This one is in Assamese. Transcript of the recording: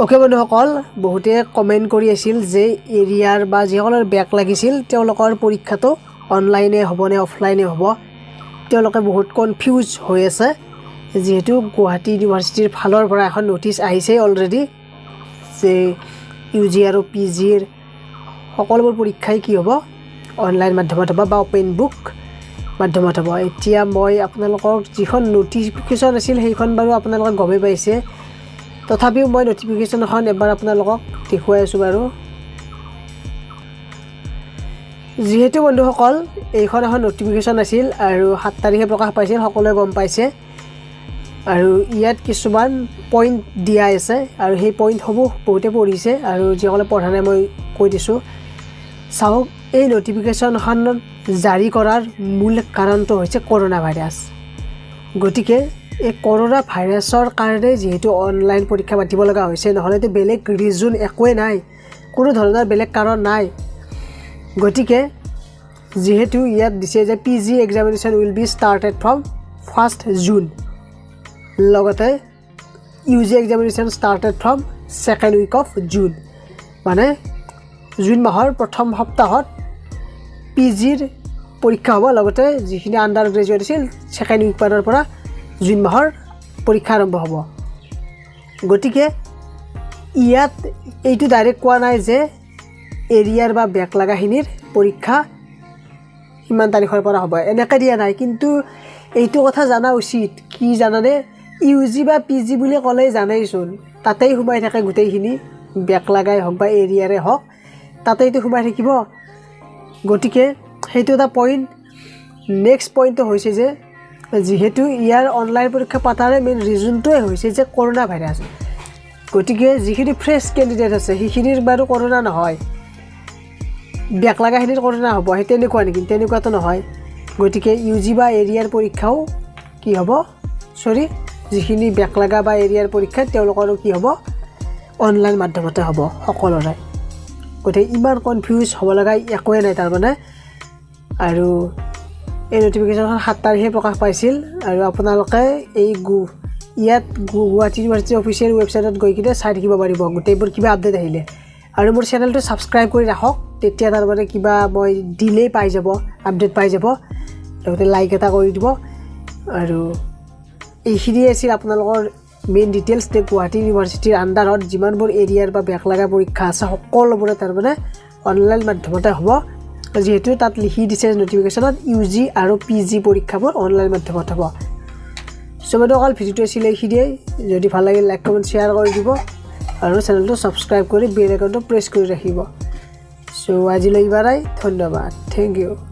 ওকে বন্ধুসকল, বহুতে কমেণ্ট কৰি আছিল যে এৰিয়াৰ বা যিসকলৰ বেক লাগিছিল তেওঁলোকৰ পৰীক্ষাটো অনলাইনে হ'ব নে অফলাইনে হ'ব, তেওঁলোকে বহুত কনফিউজ হৈ আছে। যিহেতু গুৱাহাটী ইউনিভাৰ্চিটিৰ ফালৰ পৰা এখন নটিচ আহিছে অলৰেডি যে UG আৰু PGৰ সকলোবোৰ পৰীক্ষাই কি হ'ব, অনলাইন মাধ্যমত হ'ব বা অপেন বুক মাধ্যমত হ'ব। এতিয়া মই আপোনালোকক যিখন নটিফিকেশ্যন আছিল সেইখন বাৰু আপোনালোকে গমেই পাইছে, তথাপিও মই নটিফিকেশ্যনখন এবাৰ আপোনালোকক দেখুৱাই আছোঁ বাৰু। যিহেতু বন্ধুসকল এইখন এখন নটিফিকেশ্যন আছিল আৰু 7 তাৰিখে প্ৰকাশ পাইছিল, সকলোৱে গম পাইছে। আৰু ইয়াত কিছুমান পইণ্ট দিয়া আছে আৰু সেই পইণ্টসমূহ বহুতে পঢ়িছে আৰু যিসকলে পঢ়া নাই মই কৈ দিছোঁ। চাওক, এই নটিফিকেশ্যনখন জাৰি কৰাৰ মূল কাৰণটো হৈছে কৰোণা ভাইৰাছ। গতিকে এই কৰোণা ভাইৰাছৰ কাৰণে যিহেতু অনলাইন পৰীক্ষা পাতিব লগা হৈছে, নহ'লেতো বেলেগ ৰিজন একোৱেই নাই, কোনো ধৰণৰ বেলেগ কাৰণ নাই। গতিকে যিহেতু ইয়াত দিছে যে PG examination will be started from 1 June, লগতে UG examination started from 2nd week of June, মানে জুন মাহৰ প্ৰথম সপ্তাহত PGৰ পৰীক্ষা হ'ব। লগতে যিখিনি আণ্ডাৰ গ্ৰেজুৱেট আছিল 2nd উইক মানৰ পৰা জুন মাহৰ পৰীক্ষা আৰম্ভ হ'ব। গতিকে ইয়াত এইটো ডাইৰেক্ট কোৱা নাই যে এৰিয়াৰ বা বেক লগাখিনিৰ পৰীক্ষা সিমান তাৰিখৰ পৰা হ'ব, এনেকৈ দিয়া নাই। কিন্তু এইটো কথা জনা উচিত, কি জানানে, UG বা PG বুলি ক'লেই জানেইচোন, তাতেই সোমাই থাকে গোটেইখিনি, বেক লাগাই হওক বা এৰিয়াৰে হওক, তাতেইতো সোমাই থাকিব। গতিকে সেইটো এটা পইণ্ট। নেক্সট পইণ্টটো হৈছে যে যিহেতু ইয়াৰ অনলাইন পৰীক্ষা পাতাৰে মেইন ৰিজনটোৱে হৈছে যে কৰোণা ভাইৰাছ। গতিকে যিখিনি ফ্ৰেছ কেণ্ডিডেট আছে সেইখিনিৰ বাৰু কৰোণা নহয়, বেক লগাখিনিৰ কৰোণা হ'ব, সেই তেনেকুৱা নেকি? তেনেকুৱাতো নহয়। গতিকে UG বা এৰিয়াৰ পৰীক্ষাও কি হ'ব, যিখিনি বেক লগা বা এৰিয়াৰ পৰীক্ষা তেওঁলোকৰো কি হ'ব, অনলাইন মাধ্যমতে হ'ব সকলোৰে। গতিকে ইমান কনফিউজ হ'ব লগা একোৱেই নাই তাৰমানে। আৰু এই নটিফিকেশ্যনখন 7 তাৰিখে প্ৰকাশ পাইছিল আৰু আপোনালোকে এই ইয়াত গুৱাহাটী ইউনিভাৰ্চিটি অফিচিয়েল ৱেবছাইটত গৈ কিনে চাই থাকিব পাৰিব গোটেইবোৰ কিবা আপডেট আহিলে। আৰু মোৰ চেনেলটো ছাবস্ক্ৰাইব কৰি ৰাখক, তেতিয়া তাৰমানে কিবা মই দিলেই পাই যাব, আপডেট পাই যাব। লগতে লাইক এটা কৰি দিব। আৰু এইখিনিয়ে আছিল আপোনালোকৰ মেইন ডিটেইলছ যে গুৱাহাটী ইউনিভাৰ্চিটিৰ আণ্ডাৰত যিমানবোৰ এৰিয়াৰ বা বেক লগা পৰীক্ষা আছে সকলোবোৰে তাৰমানে অনলাইন মাধ্যমতে হ'ব। যিহেতু তাত লিখি দিছে নটিফিকেশ্যনত UG আৰু PG পৰীক্ষাবোৰ অনলাইন মাধ্যমত হ'ব। চ' অকল ভিডিঅ'টো আছিলে এইখিনিয়েই। যদি ভাল লাগিল লাইক কমেণ্ট শ্বেয়াৰ কৰি দিব আৰু চেনেলটো ছাবস্ক্ৰাইব কৰি বেল আইকনটো প্ৰেছ কৰি ৰাখিব। চ' আজিলৈ ইমানেই, ধন্যবাদ, থেংক ইউ।